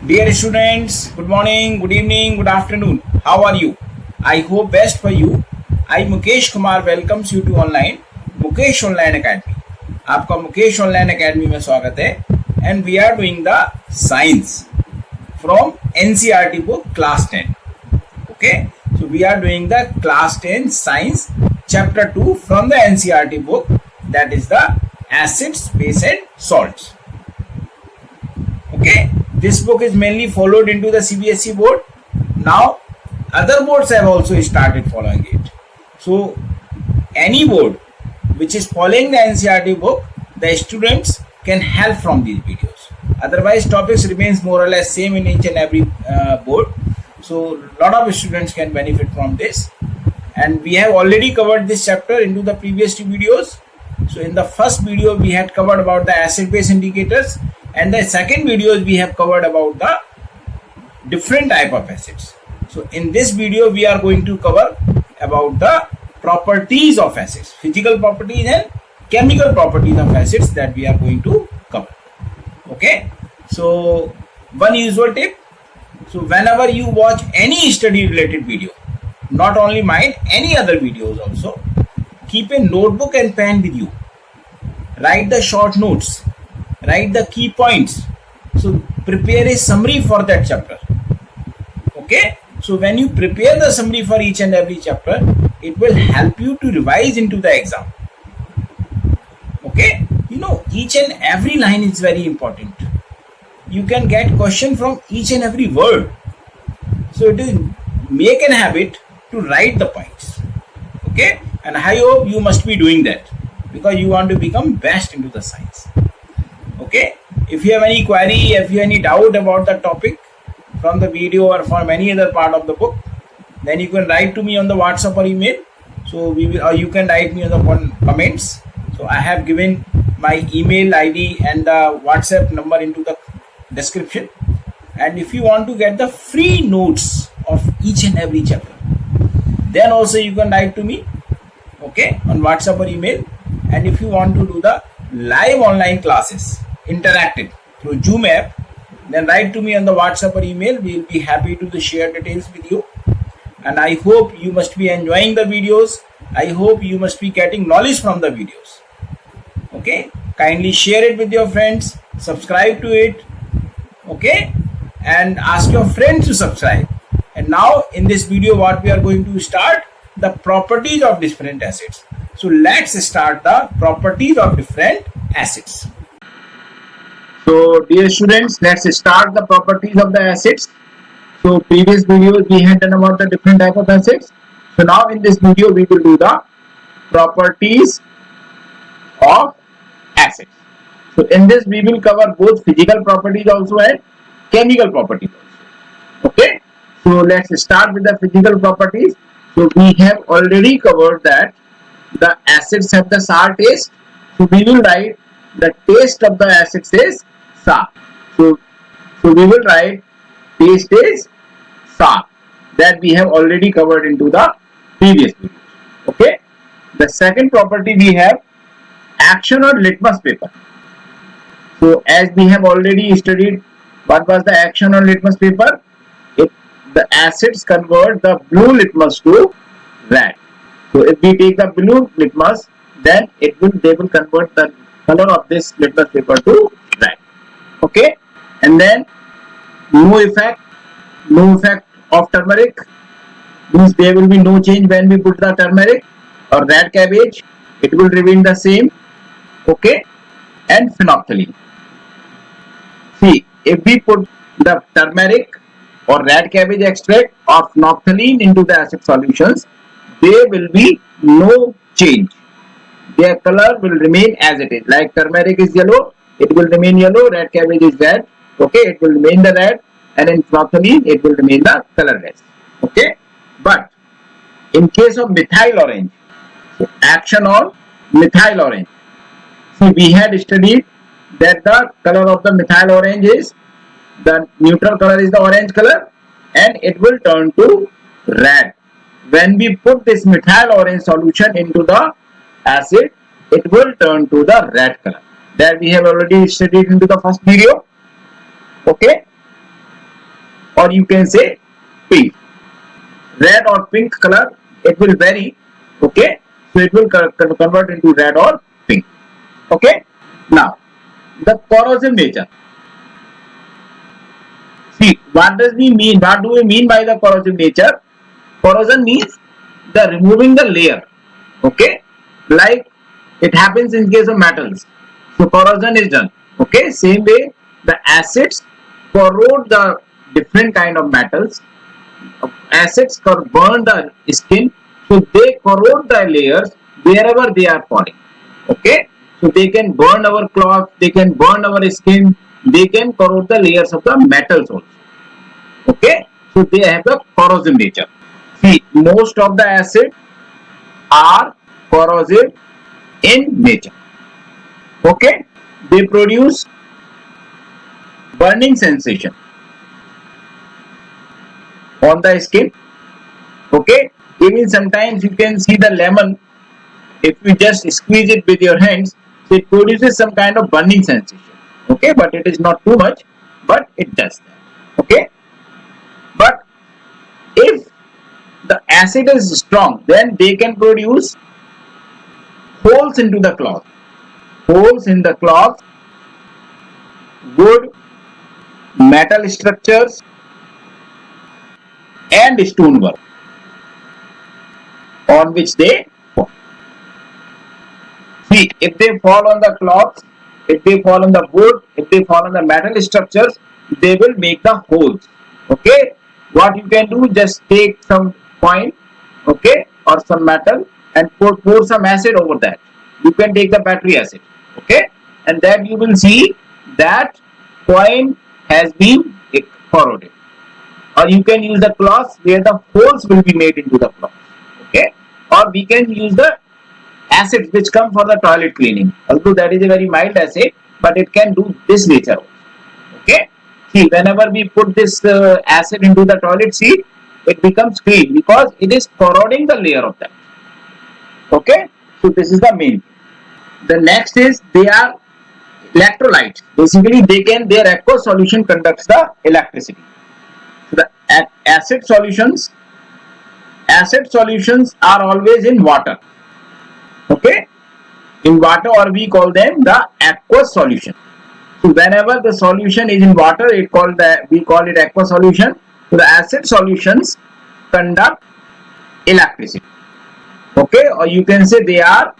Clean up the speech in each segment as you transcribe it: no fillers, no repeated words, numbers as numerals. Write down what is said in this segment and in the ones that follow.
Dear students, good morning, good evening, good afternoon. How are you? I hope best for you. I Mukesh Kumar welcomes you to online Mukesh Online Academy. आपका Mukesh online academy में स्वागत है. And we are doing the science from NCERT book class 10. Okay, so we are doing the class 10 science chapter 2 from the NCERT book, that is the acids, base and salts. Okay, this book is mainly followed into the CBSE board. Now other boards have also started following it. So any board which is following the NCERT book, the students can help from these videos. Otherwise topics remains more or less same in each and every board. So lot of students can benefit from this, and we have already covered this chapter into the previous two videos. So in the first video we had covered about the acid base indicators, and the second videos we have covered about the different type of acids. So in this video we are going to cover about the properties of acids, physical properties and chemical properties of acids that we are going to cover. Okay, so one usual tip: so whenever you watch any study related video, not only mine, any other videos also, keep a notebook and pen with you. Write the short notes, write the key points. So prepare a summary for that chapter. Okay, so when you prepare the summary for each and every chapter, it will help you to revise into the exam. Okay, you know, each and every line is very important. You can get question from each and every word. So it is make an habit to write the points. Okay, and I hope you must be doing that because you want to become best into the science. Okay, if you have any query, if you have any doubt about the topic from the video or from any other part of the book, then you can write to me on the WhatsApp or email. So we will, or you can write me on the comments. So I have given my email ID and the WhatsApp number into the description. And if you want to get the free notes of each and every chapter, then also you can write to me, okay, on WhatsApp or email. And if you want to do the live online classes, interactive through Zoom app, then write to me on the WhatsApp or email. We will be happy to share details with you. And I hope you must be enjoying the videos. I hope you must be getting knowledge from the videos. Okay, kindly share it with your friends, subscribe to it, okay, and ask your friends to subscribe. And now in this video what we are going to start, the properties of different acids. So let's start the properties of different acids. So dear students, let's start the properties of the acids. So previous videos we had done about the different type of acids. So now in this video we will do the properties of acids. So in this we will cover both physical properties also and chemical properties also. Okay, so let's start with the physical properties. So we have already covered that the acids have the sour taste. So we will write the taste of the acids is sour. So we will write taste is sour. That we have already covered into the previous video. Okay, the second property we have action on litmus paper. So as we have already studied what was the action on litmus paper, the acids convert the blue litmus to red. So if we take the blue litmus, then they will convert the color of this litmus paper to red. Okay, and then no effect of turmeric means there will be no change when we put the turmeric or red cabbage, it will remain the same. Okay, and phenolphthalein. See, if we put the turmeric or red cabbage extract or phenolphthalein into the acid solutions, there will be no change. Their color will remain as it is. Like turmeric is yellow, it will remain yellow. Red cabbage is red. Okay, it will remain the red, and in phenolphthalein it will remain the colorless. Okay, but in case of methyl orange, so action on methyl orange. See, we had studied that the color of the methyl orange is, the neutral color is the orange color, and it will turn to red. When we put this methyl orange solution into the acid, it will turn to the red color. That we have already studied into the first video. Okay, or you can say pink. Red or pink color, it will vary. Okay, so it will convert into red or pink. Okay, now the corrosive nature. See, what does we mean? What do we mean by the corrosive nature? Corrosion means the removing the layer. Okay, like it happens in case of metals. So corrosion is done. Okay, same way the acids corrode the different kind of metals. Acids burn the skin, so they corrode the layers wherever they are falling. Okay, so they can burn our cloth, they can burn our skin, they can corrode the layers of the metals also. Okay, so they have the corrosive nature. See, most of the acids are corrosive in nature. Okay, they produce burning sensation on the skin. Okay, even sometimes you can see the lemon, if you just squeeze it with your hands, so it produces some kind of burning sensation. Okay, but it is not too much, but it does that. Okay, but if the acid is strong, then they can produce holes into the cloth. Holes in the cloth, wood, metal structures, and stonework on which they fall. See, if they fall on the cloth, if they fall on the wood, if they fall on the metal structures, they will make the holes. Okay, what you can do, just take some coin, okay, or some metal, and pour some acid over that. You can take the battery acid, okay, and then you will see that coin has been corroded. Or you can use the cloth where the holes will be made into the cloth. Okay, or we can use the acids which come for the toilet cleaning. Although that is a very mild acid, but it can do this nature. Okay, see, whenever we put this acid into the toilet seat, it becomes clean because it is corroding the layer of that. Okay, so this is the main. The next is they are electrolytes. Basically, their aqueous solution conducts the electricity. So the acid solutions are always in water. Okay, in water, or we call them the aqueous solution. So whenever the solution is in water, we call it aqueous solution. So the acid solutions conduct electricity. Okay, or you can say they are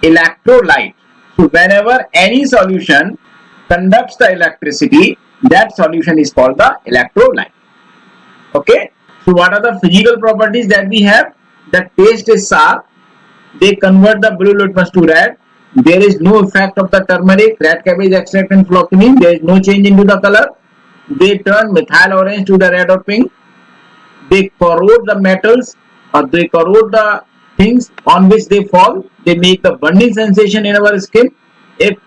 electrolyte. So whenever any solution conducts the electricity, that solution is called the electrolyte. Okay, so what are the physical properties that we have? The taste is sour. They convert the blue litmus to red. There is no effect of the turmeric, red cabbage extract, and phloquinine. There is no change into the color. They turn methyl orange to the red or pink. They corrode the metals, or they corrode the things on which they fall. They make the burning sensation in our skin. If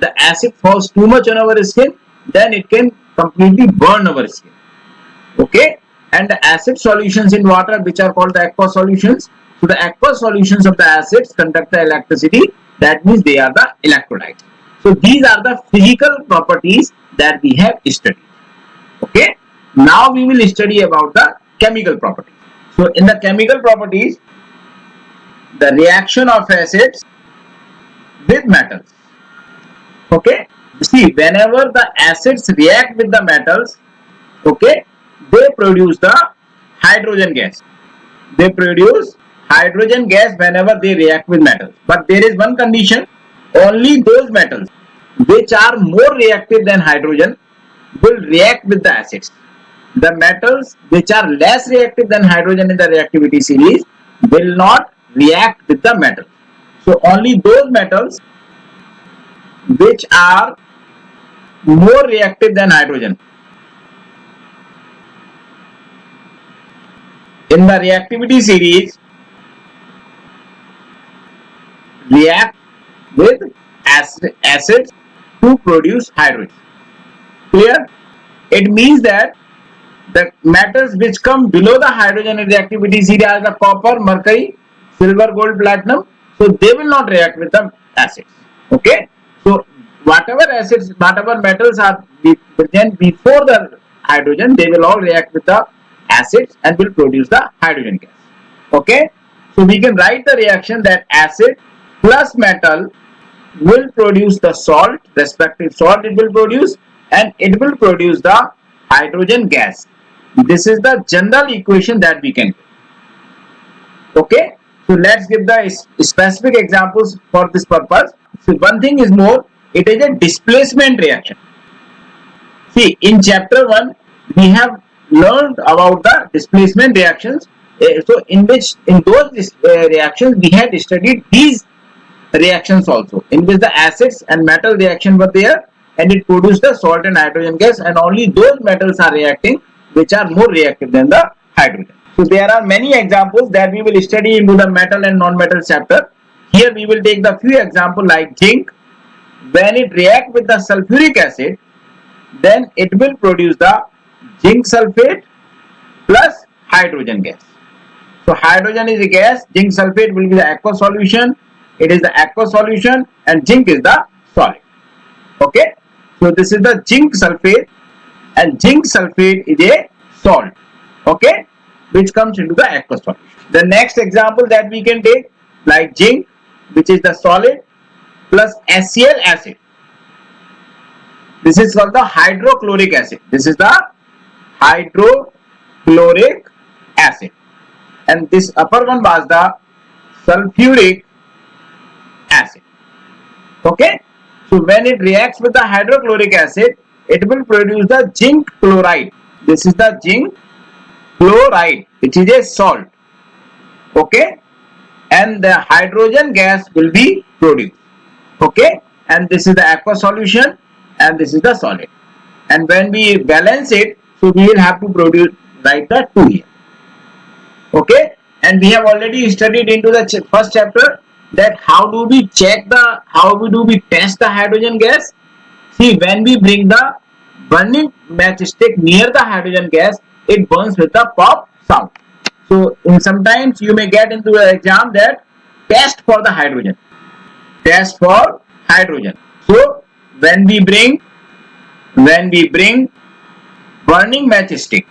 the acid falls too much on our skin, then it can completely burn our skin. Okay, and the acid solutions in water, which are called the aqueous solutions. So the aqueous solutions of the acids conduct the electricity. That means they are the electrolytes. So these are the physical properties that we have studied. Okay, now we will study about the chemical properties. So in the chemical properties, the reaction of acids with metals. Okay, see, whenever the acids react with the metals, okay, they produce the hydrogen gas. They produce hydrogen gas whenever they react with metals. But there is one condition: only those metals which are more reactive than hydrogen will react with the acids. The metals which are less reactive than hydrogen in the reactivity series will not react with the metal. So only those metals which are more reactive than hydrogen in the reactivity series react with acids to produce hydrogen. Clear? It means that the metals which come below the hydrogen in reactivity series are the copper, mercury, silver, gold, platinum. So they will not react with the acids. Okay. So whatever metals are present before the hydrogen, they will all react with the acids and will produce the hydrogen gas. Okay, so we can write the reaction that acid plus metal will produce the salt, respective salt it will produce, and it will produce the hydrogen gas. This is the general equation that we can do. Okay, so let's give the specific examples for this purpose. So one thing is more, it is a displacement reaction. See, in chapter 1 we have learned about the displacement reactions. So in those reactions we had studied these reactions also, in which the acids and metal reaction were there and it produced the salt and hydrogen gas, and only those metals are reacting which are more reactive than the hydrogen. So there are many examples that we will study into the metal and non-metal chapter. Here we will take the few examples like zinc. When it reacts with the sulfuric acid, then it will produce the zinc sulfate plus hydrogen gas. So hydrogen is a gas, zinc sulfate will be the aqueous solution. It is the aqueous solution and zinc is the solid. Okay, so this is the zinc sulfate, and zinc sulfate is a salt. Okay, which comes into the aqueous solution. The next example that we can take, like zinc, which is the solid, plus HCl acid. This is called the hydrochloric acid. This is the hydrochloric acid, and this upper one was the sulfuric acid. Okay, so when it reacts with the hydrochloric acid, it will produce the zinc chloride. This is the zinc chloride, which is a salt. Okay, and the hydrogen gas will be produced. Okay, and this is the aqueous solution and this is the solid, and when we balance it, so we will have to produce, write the 2 here. Okay, and we have already studied into the first chapter that how do we test the hydrogen gas. See, when we bring the burning matchstick near the hydrogen gas, it burns with the pop sound. So sometimes you may get into the exam that test for the hydrogen. Test for hydrogen. So when we bring burning matchstick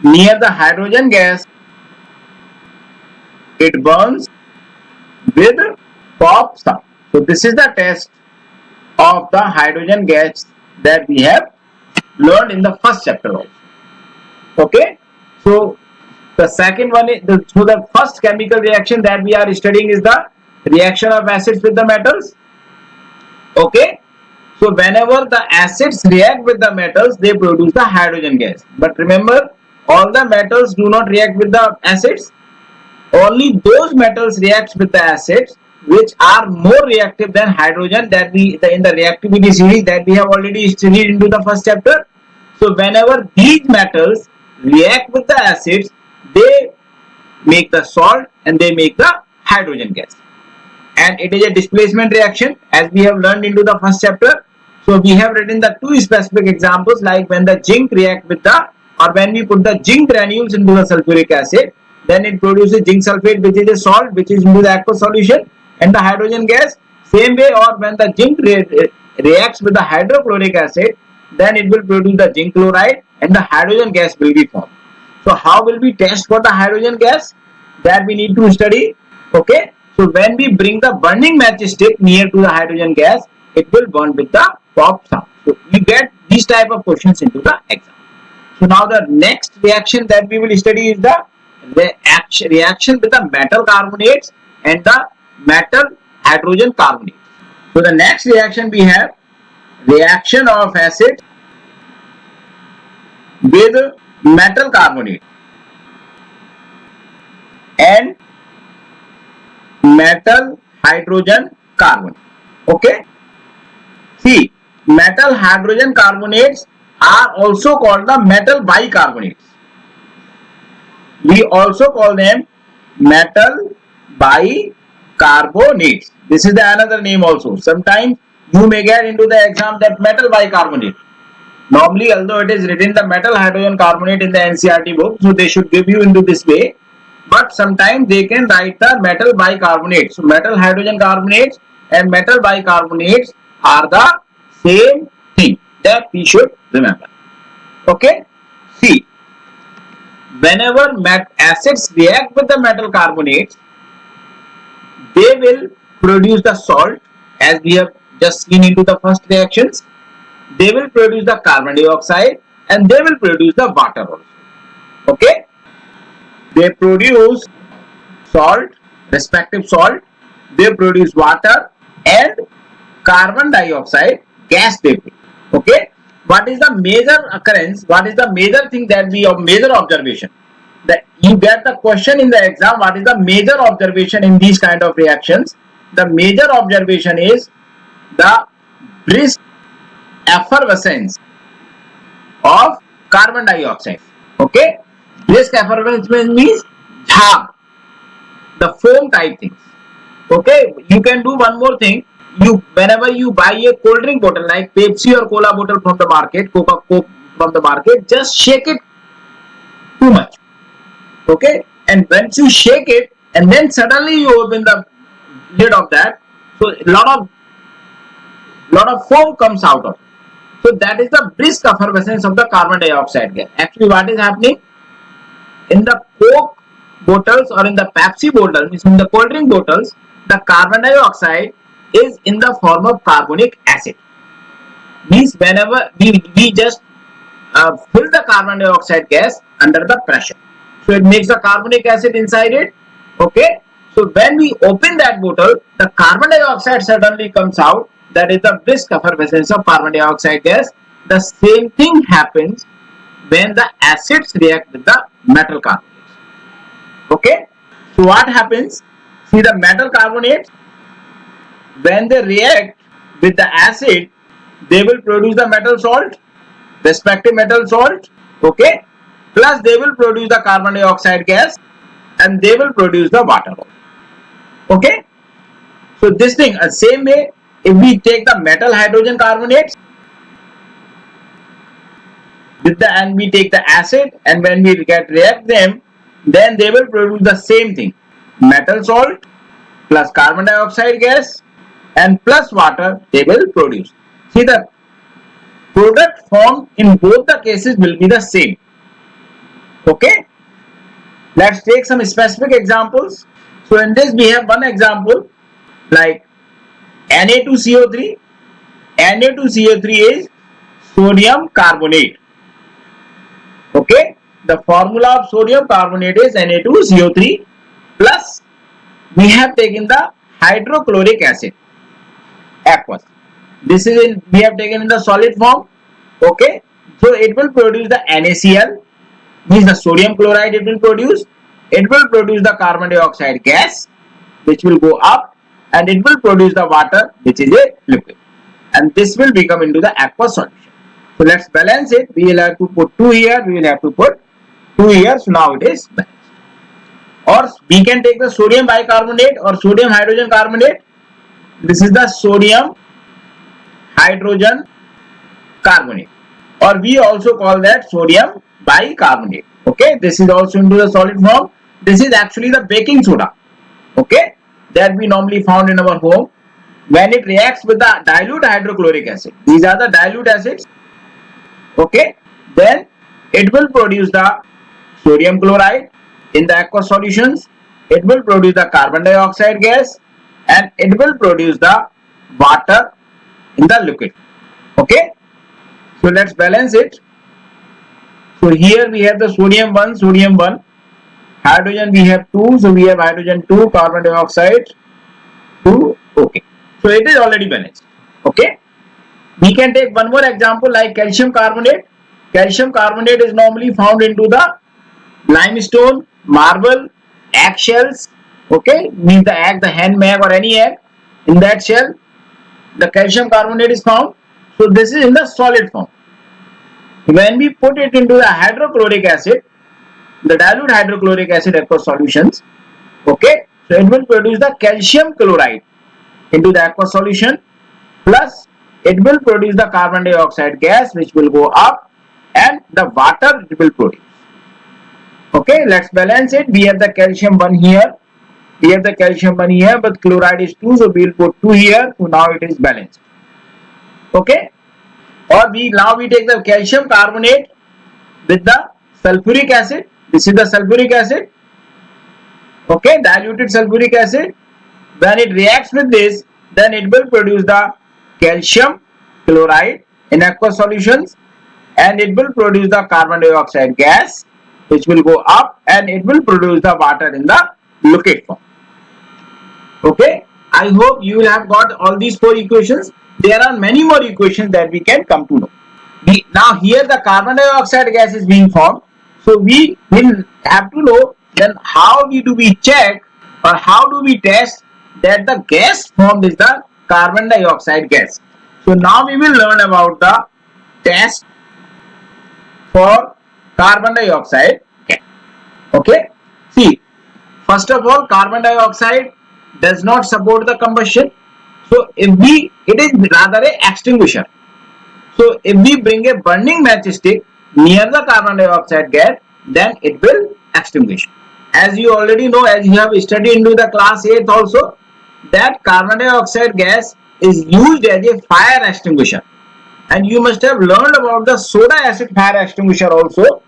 near the hydrogen gas, it burns with pop sound. So this is the test of the hydrogen gas that we have learned in the first chapter also. Okay, so the second one is the first chemical reaction that we are studying is the reaction of acids with the metals. Okay, so whenever the acids react with the metals, they produce the hydrogen gas. But remember, all the metals do not react with the acids. Only those metals react with the acids which are more reactive than hydrogen, that in the reactivity series that we have already studied into the first chapter. So whenever these metals react with the acids, they make the salt and they make the hydrogen gas, and it is a displacement reaction as we have learned into the first chapter. So we have written the 2 specific examples, like when the zinc react with when we put the zinc granules into the sulfuric acid, then it produces zinc sulfate, which is a salt, which is into the aqueous solution, and the hydrogen gas. Same way, or when the zinc reacts with the hydrochloric acid, then it will produce the zinc chloride and the hydrogen gas will be formed. So how will we test for the hydrogen gas? That we need to study. Okay, so when we bring the burning matchstick near to the hydrogen gas, it will burn with the pop sound. So you get these type of questions into the exam. So now the next reaction that we will study is the reaction with the metal carbonates and the metal hydrogen carbonate. So the next reaction we have reaction of acid with metal carbonate and metal hydrogen carbonate. Okay, see, metal hydrogen carbonates are also called the metal bicarbonates. We also call them metal bicarbonates. This is the another name also. Sometimes you may get into the exam that metal bicarbonate. Normally, although it is written the metal hydrogen carbonate in the NCERT book, so they should give you into this way. But sometimes they can write the metal bicarbonate. So metal hydrogen carbonates and metal bicarbonates are the same thing. That we should remember. Okay. See, whenever acids react with the metal carbonates, they will produce the salt, as we have just seen into the first reactions. They will produce the carbon dioxide and they will produce the water also. Okay. They produce salt, respective salt, they produce water and carbon dioxide gas they produce. Okay. What is the major occurrence? What is the major thing that we of major observation? That you get the question in the exam, what is the major observation in these kind of reactions? The major observation is the brisk effervescence of carbon dioxide. Okay. Brisk effervescence means jhag, the foam type things. Okay. You can do one more thing. Whenever you buy a cold drink bottle like Pepsi or Cola bottle from the market, Coke from the market, just shake it too much. Okay. And once you shake it and then suddenly you open the lid of that, so a lot of foam comes out of it. So that is the brisk effervescence of the carbon dioxide gas. Actually, what is happening in the Coke bottles or in the Pepsi bottles, in the cold drink bottles, the carbon dioxide is in the form of carbonic acid. Means whenever we just fill the carbon dioxide gas under the pressure, so it makes the carbonic acid inside it. Okay. So when we open that bottle, the carbon dioxide suddenly comes out. That is the brisk effervescence of carbon dioxide gas. The same thing happens when the acids react with the metal carbonates. Okay. So what happens? See, the metal carbonates, when they react with the acid, they will produce the metal salt, respective metal salt. Okay. Plus they will produce the carbon dioxide gas and they will produce the water. Okay. So this thing, same way, if we take the metal hydrogen carbonates and we take the acid, and when we react them, then they will produce the same thing, metal salt plus carbon dioxide gas and plus water they will produce. See, the product formed in both the cases will be the same. Okay. Let's take some specific examples. So in this we have one example like Na2CO3. Na2CO3 is sodium carbonate. Okay. The formula of sodium carbonate is Na2CO3 plus we have taken the hydrochloric acid, aqueous. This is we have taken in the solid form. Okay. So it will produce the NaCl, means the sodium chloride it will produce. It will produce the carbon dioxide gas which will go up and it will produce the water which is a liquid, and this will become into the aqueous solution. So let's balance it. We will have to put 2 here, we will have to put 2 here. So now it is balanced. Or we can take the sodium bicarbonate or sodium hydrogen carbonate. This is the sodium hydrogen carbonate, or we also call that sodium bicarbonate. Okay. This is also into the solid form. This is actually the baking soda. Okay. That we normally found in our home. When it reacts with the dilute hydrochloric acid, these are the dilute acids. Okay. Then it will produce the sodium chloride in the aqueous solutions. It will produce the carbon dioxide gas and it will produce the water in the liquid. Okay. So let's balance it. So here we have the sodium 1, hydrogen we have 2, so we have hydrogen 2, carbon dioxide 2. Okay. So it is already balanced. Okay. We can take one more example like calcium carbonate. Calcium carbonate is normally found into the limestone, marble, eggshells. Okay. Means the egg, the hen egg or any egg, in that shell the calcium carbonate is found. So this is in the solid form. When we put it into the hydrochloric acid, the dilute hydrochloric acid aqueous solutions, okay, so it will produce the calcium chloride into the aqueous solution, plus it will produce the carbon dioxide gas which will go up and the water it will produce. Okay, let's balance it. We have the calcium 1 here, we have the calcium 1 here, but chloride is 2, so we will put 2 here. So now it is balanced. Okay. or now we take the calcium carbonate with the sulfuric acid. This is the sulfuric acid, okay, diluted sulfuric acid. When it reacts with this, then it will produce the calcium chloride in aqueous solutions, and it will produce the carbon dioxide gas, which will go up, and it will produce the water in the liquid form. Okay, I hope you will have got all these 4 equations. There are many more equations that we can come to know. Now here the carbon dioxide gas is being formed, so we will have to know then how do we check or how do we test that the gas formed is the carbon dioxide gas. So now we will learn about the test for carbon dioxide gas. Okay, see, first of all, carbon dioxide does not support the combustion, so it is rather a extinguisher. So if we bring a burning matchstick near the carbon dioxide gas, then it will extinguish. As you already know, as you have studied into the class 8th also, that carbon dioxide gas is used as a fire extinguisher. And you must have learned about the soda acid fire extinguisher also.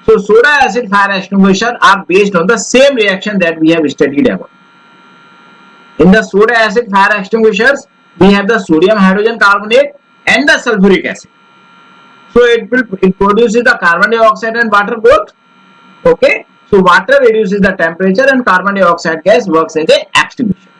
So soda acid fire extinguisher are based on the same reaction that we have studied about. In the soda acid fire extinguishers, we have the sodium hydrogen carbonate and the sulfuric acid. So it produces the carbon dioxide and water both. Okay, so water reduces the temperature and carbon dioxide gas works as a extinguisher.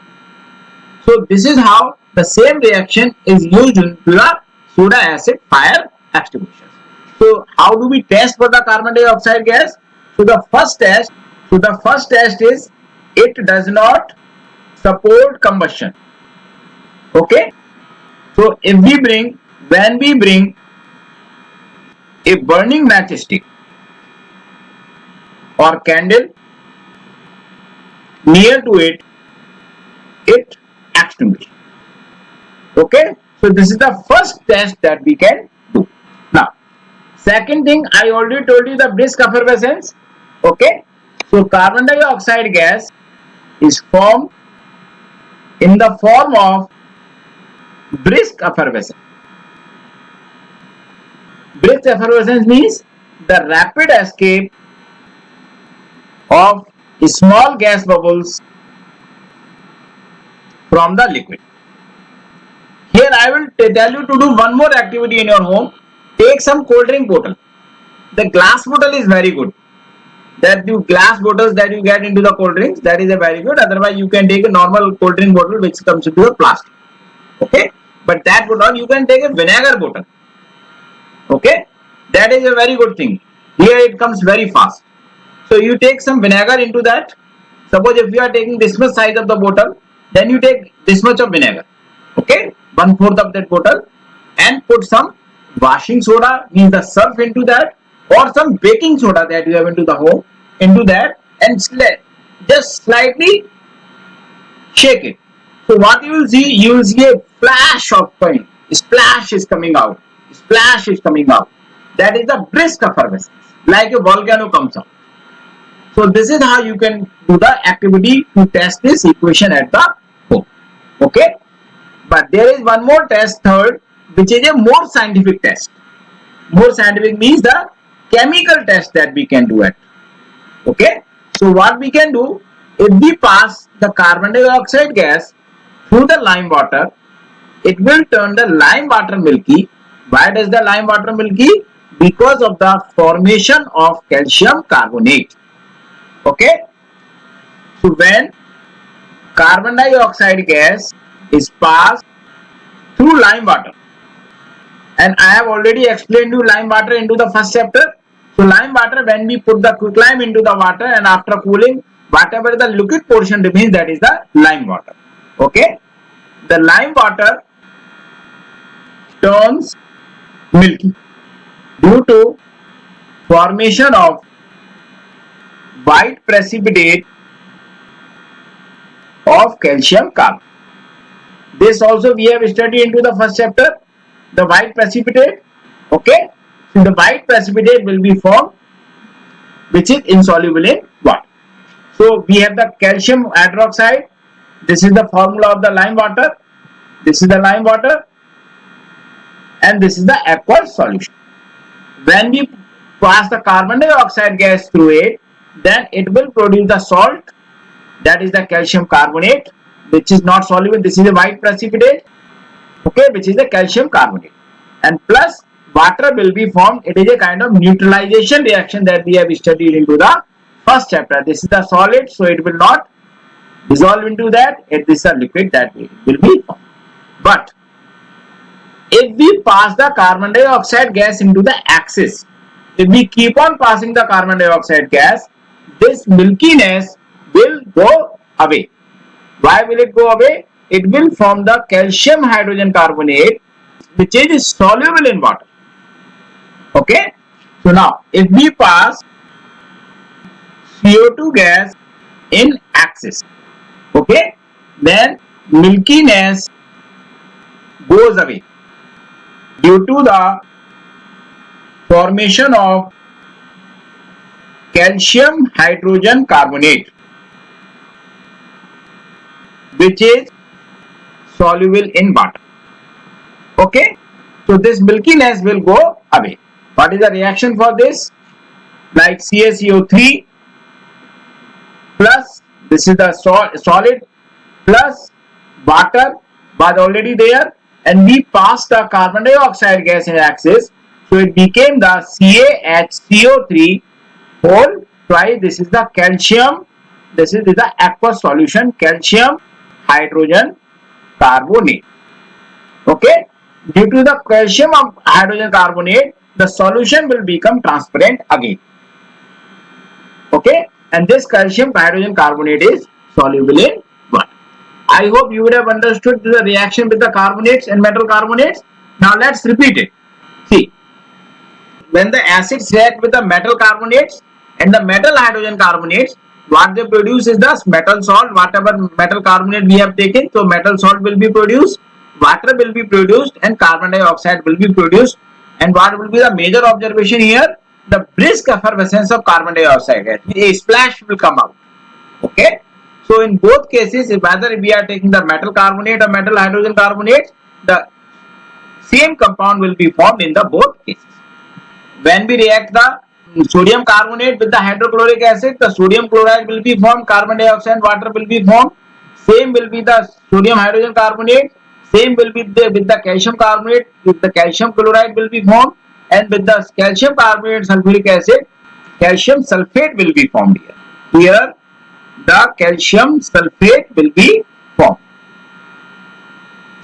So this is how the same reaction is used in the soda acid fire extinguishers. So how do we test for the carbon dioxide gas? So the first test is it does not support combustion. Okay, so when we bring a burning matchstick or candle near to it, it extinguishes. Okay, so this is the first test that we can do. Now, second thing, I already told you the brisk effervescence. Okay, so carbon dioxide gas is formed in the form of brisk effervescence. Brisk effervescence means the rapid escape of small gas bubbles from the liquid. Here I will tell you to do one more activity in your home. Take some cold drink bottle. The glass bottle is very good. That the glass bottles that you get into the cold drinks, that is a very good. Otherwise you can take a normal cold drink bottle which comes into the plastic. Okay, but that would not, you can take a vinegar bottle. Okay, that is a very good thing. Here it comes very fast. So you take some vinegar into that. Suppose if you are taking this much size of the bottle, then you take this much of vinegar. Okay, 1/4 of that bottle, and put some washing soda, means the surf, into that, or some baking soda that you have into the home, into that, and just slightly shake it. So what you will see a flash of paint. Splash is coming out. Splash is coming out. That is the brisk effervescence, like a volcano comes out. So this is how you can do the activity to test this equation at the home. Okay, but there is one more test, third, which is a more scientific test. More scientific means the chemical test that we can do it. Okay, so what we can do, if we pass the carbon dioxide gas through the lime water, it will turn the lime water milky. Why does the lime water milky? Because of the formation of calcium carbonate. Okay, so when carbon dioxide gas is passed through lime water, and I have already explained you lime water into the first chapter. So lime water, when we put the quicklime into the water, and after cooling, whatever the liquid portion remains, that is the lime water. Okay, the lime water turns milky due to formation of white precipitate of calcium carbonate. This also we have studied into the first chapter, the white precipitate. Okay, so the white precipitate will be formed which is insoluble in water. So we have the calcium hydroxide. This is the formula of the lime water. This is the lime water, and this is the aqueous solution. When we pass the carbon dioxide gas through it, then it will produce the salt, that is the calcium carbonate, which is not soluble. This is a white precipitate, okay, which is the calcium carbonate, and plus water will be formed. It is a kind of neutralization reaction that we have studied into the first chapter. This is the solid, so it will not dissolve into that. It is a liquid that will be formed. But if we pass the carbon dioxide gas into the axis, if we keep on passing the carbon dioxide gas, this milkiness will go away. Why will it go away? It will form the calcium hydrogen carbonate, which is soluble in water. Okay. So now, if we pass CO2 gas in axis, okay, then milkiness goes away due to the formation of calcium hydrogen carbonate, which is soluble in water. Okay, so this milkiness will go away. What is the reaction for this? Like CaCO3 plus, this is the solid, plus water was already there, and we passed the carbon dioxide gas in axis, so it became the CaHCO3 whole twice. This is the calcium, this is the aqueous solution, calcium hydrogen carbonate. Okay, due to the calcium of hydrogen carbonate, the solution will become transparent again. Okay, and this calcium hydrogen carbonate is soluble in water. I hope you would have understood the reaction with the carbonates and metal carbonates. Now let's repeat it. See, when the acids react with the metal carbonates and the metal hydrogen carbonates, what they produce is the metal salt. Whatever metal carbonate we have taken, so metal salt will be produced, water will be produced, and carbon dioxide will be produced. And what will be the major observation here? The brisk effervescence of carbon dioxide gas. A splash will come out. Okay. So in both cases, whether we are taking the metal carbonate or metal hydrogen carbonate, the same compound will be formed in the both cases. When we react the sodium carbonate with the hydrochloric acid, the sodium chloride will be formed, carbon dioxide and water will be formed. Same will be the sodium hydrogen carbonate. Same will be with the calcium carbonate, with the calcium chloride will be formed, and with the calcium carbonate sulfuric acid, calcium sulfate will be formed here. Here the calcium sulfate will be formed.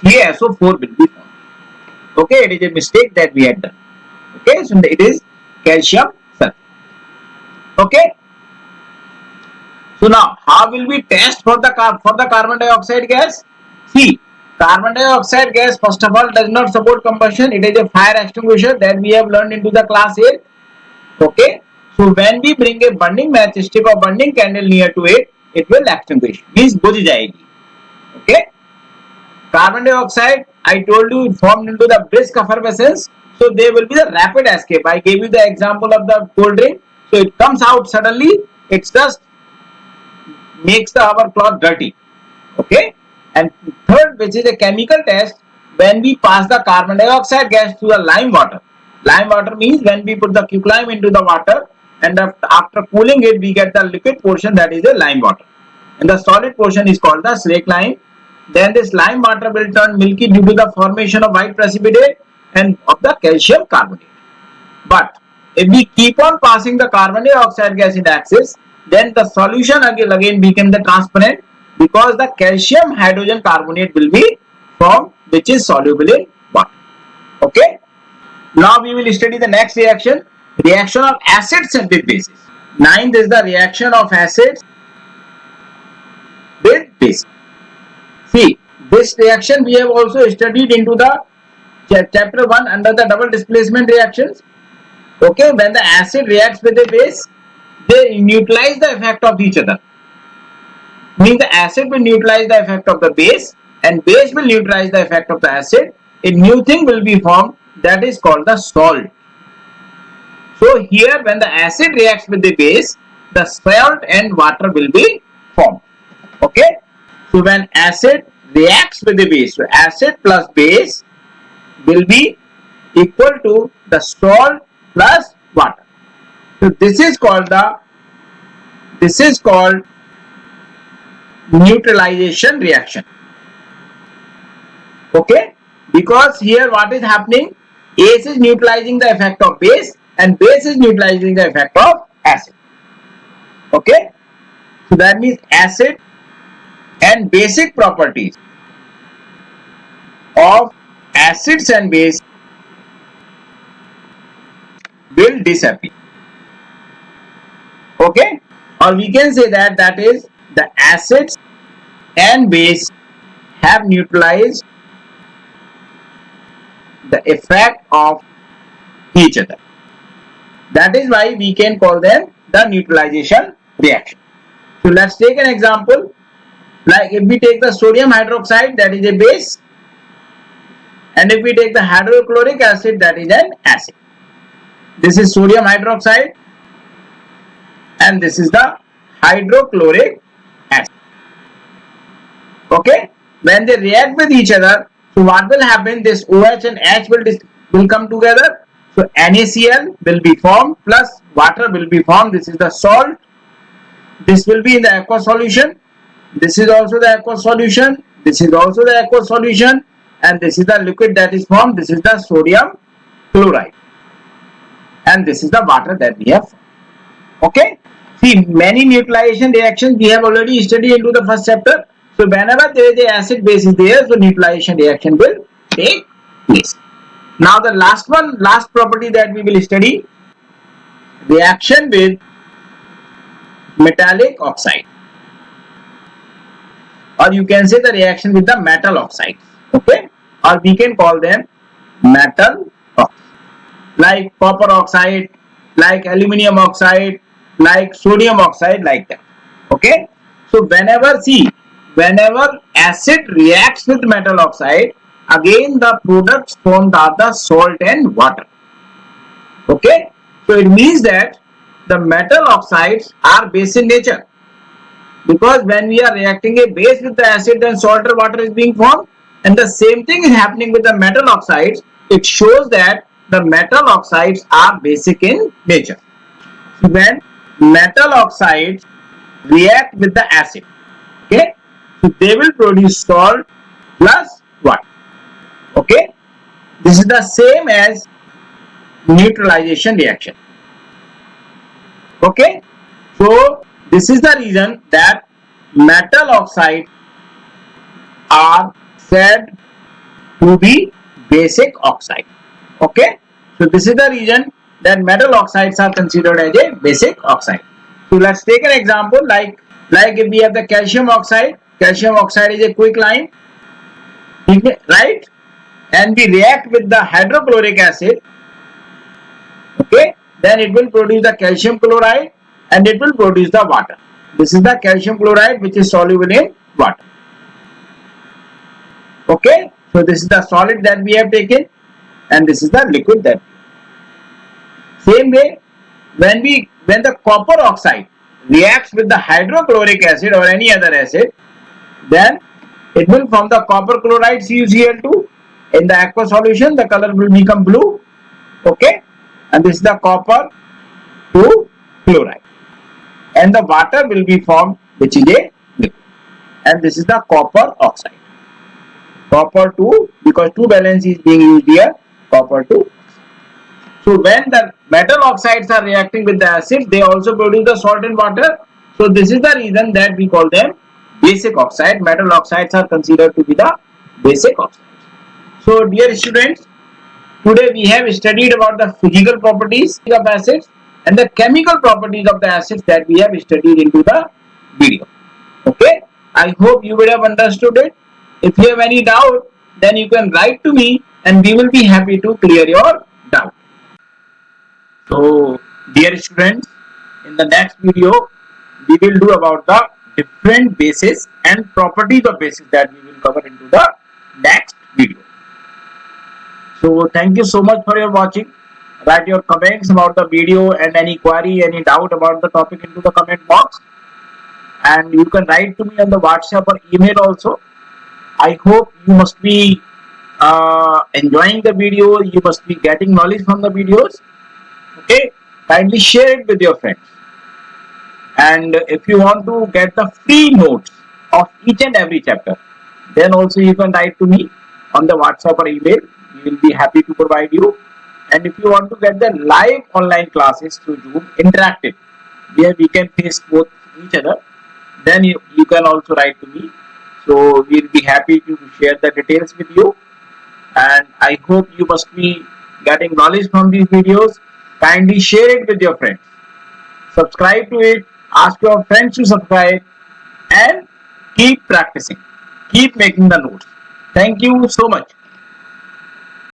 CaSO4 will be formed. Okay, it is a mistake that we had done. Okay, so it is calcium sulfate. Okay. So now, how will we test for the carbon dioxide gas? See, carbon dioxide gas first of all does not support combustion. It is a fire extinguisher that we have learned into the class 8. Okay. So when we bring a burning matchstick or burning candle near to it, it will extinguish. Means bujh jayegi. Okay. Carbon dioxide, I told you, formed into the brisk effervescence. So there will be the rapid escape. I gave you the example of the cold drink. So it comes out suddenly. It just makes our cloth dirty. Okay. And third, which is a chemical test, when we pass the carbon dioxide gas to the lime water. Lime water means when we put the quicklime into the water, and after cooling it, we get the liquid portion, that is a lime water. And the solid portion is called the slake lime. Then this lime water will turn milky due to the formation of white precipitate and of the calcium carbonate. But if we keep on passing the carbon dioxide gas in the axis, then the solution again became the transparent, because the calcium hydrogen carbonate will be formed, which is soluble in water. Okay. Now we will study the next reaction. Reaction of acids with bases. 9th is the reaction of acids with bases. See, this reaction we have also studied into the chapter 1 under the double displacement reactions. Okay, when the acid reacts with a base, they neutralize the effect of each other. Means the acid will neutralize the effect of the base, and base will neutralize the effect of the acid. A new thing will be formed, that is called the salt. So here when the acid reacts with the base, the salt and water will be formed. Okay. So when acid reacts with the base, so acid plus base will be equal to the salt plus water. So this is called neutralization reaction. Okay, because here what is happening? Acid is neutralizing the effect of base and base is neutralizing the effect of acid. Okay, so that means acid and basic properties of acids and base will disappear. Okay, or we can say that is the acids and base have neutralized the effect of each other. That is why we can call them the neutralization reaction. So let's take an example. Like if we take the sodium hydroxide, that is a base, and if we take the hydrochloric acid, that is an acid. This is sodium hydroxide and this is the hydrochloric acid. Okay, when they react with each other, so what will happen? This OH and H will come together. So NaCl will be formed plus water will be formed. This is the salt. This will be in the aqueous solution. This is also the aqueous solution. This is also the aqueous solution, and this is the liquid that is formed. This is the sodium chloride, and this is the water that we have. Okay. See, many neutralization reactions we have already studied into the first chapter. So whenever there is a acid base is there, so neutralization reaction will take place. Now the last property that we will study, reaction with metallic oxide, or you can say the reaction with the metal oxides. Okay, or we can call them metal oxides, like copper oxide, like aluminum oxide, like sodium oxide, like that. Okay, so whenever acid reacts with metal oxide, again the products formed are the salt and water. Okay, so it means that the metal oxides are base in nature, because when we are reacting a base with the acid, then salt or water is being formed, and the same thing is happening with the metal oxides. It shows that the metal oxides are basic in nature. When metal oxides react with the acid, okay, so they will produce salt plus water. Okay, this is the same as neutralization reaction. Okay, so this is the reason that metal oxides are said to be basic oxide. Okay, so this is the reason that metal oxides are considered as a basic oxide. So let's take an example, like if we have the calcium oxide is a quicklime, right, and we react with the hydrochloric acid, okay, then it will produce the calcium chloride and it will produce the water. This is the calcium chloride which is soluble in water. Okay, so this is the solid that we have taken and this is the liquid that. Same way, when the copper oxide reacts with the hydrochloric acid or any other acid, then it will form the copper chloride CuCl2. In the aqueous solution, the color will become blue. Okay, and this is the copper 2 chloride, and the water will be formed, which is a liquid, and this is the copper oxide. Copper 2, because 2 valence is being used here, copper 2. So when the metal oxides are reacting with the acid, they also produce the salt and water. So this is the reason that we call them basic oxide. Metal oxides are considered to be the basic oxides. So dear students, today we have studied about the physical properties of acids and the chemical properties of the acids that we have studied into the video. Okay, I hope you would have understood it. If you have any doubt, then you can write to me and we will be happy to clear your doubt. So dear students, in the next video we will do about the different bases and properties of bases that we will cover into the next video. So thank you so much for your watching. Write your comments about the video and any query, any doubt about the topic into the comment box, and you can write to me on the WhatsApp or email also. I hope you must be enjoying the video, you must be getting knowledge from the videos. Okay, kindly share it with your friends. And if you want to get the free notes of each and every chapter, then also you can write to me on the WhatsApp or email. We will be happy to provide you. And if you want to get the live online classes through Zoom, interactive, where we can face both each other, then you can also write to me. So we'll be happy to share the details with you. And I hope you must be getting knowledge from these videos. Kindly share it with your friends. Subscribe to it. Ask your friends to subscribe. And keep practicing. Keep making the notes. Thank you so much.